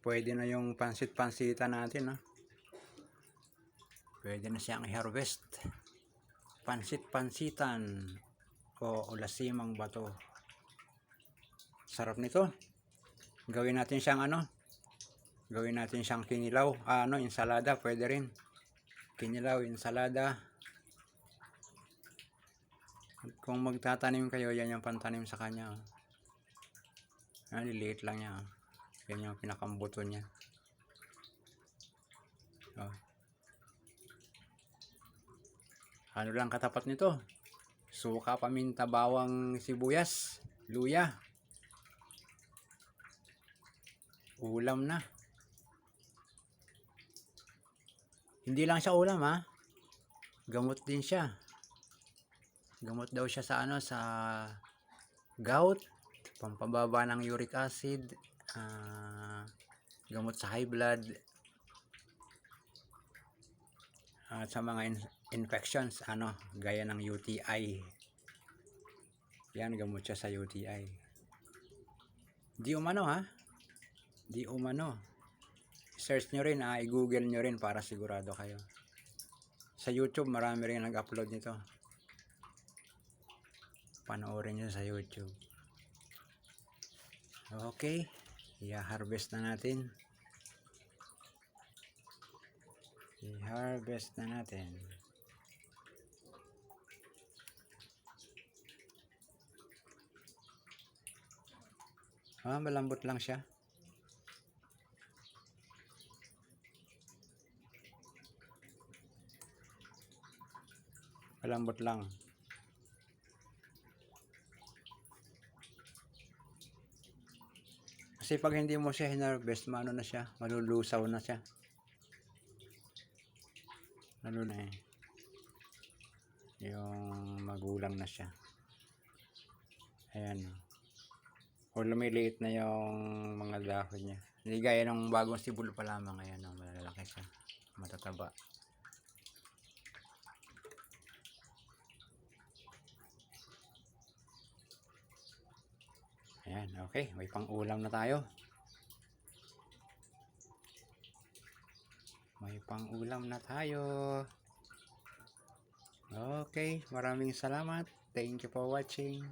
Pwede na yung pansit-pansitan natin, no? Pwede na siyang i-harvest. Pansit-pansitan o ulasimang bato. Sarap nito. Gawin natin siyang Gawin natin siyang kinilaw. Ensalada, pwede rin. Kinilaw, ensalada. Kung magtatanim kayo, yan yung pantanim sa kanya. Liliit lang niya. Yan yung pinakambuto niya. Ano lang katapat nito? Suka, paminta, bawang, sibuyas, luya. Ulam na. Hindi lang siya ulam, ha. Gamot din siya. Gamot daw siya sa sa gout, pampababa ng uric acid, gamot sa high blood, at sa mga infections, gaya ng UTI. Yan, gamot siya sa UTI. Di umano, ha? Di umano. Search nyo rin, i-google nyo rin para sigurado kayo. Sa YouTube, marami rin nag-upload nito. Panoorin nyo sa YouTube. Okay, i-harvest na natin. I-harvest na natin. Malambot lang siya. Malambot lang. Kasi pag hindi mo siya hinarvest, na siya, malulusaw na siya. Lalo na yung magulang na siya. Ayan. O lumiliit na yung mga dahon niya. Hindi gaya ng bagong sibol pa lamang. Ayan, malalaki siya. Matataba. Ayan, okay. May pang-ulam na tayo. May pang-ulam na tayo. Okay, maraming salamat. Thank you for watching.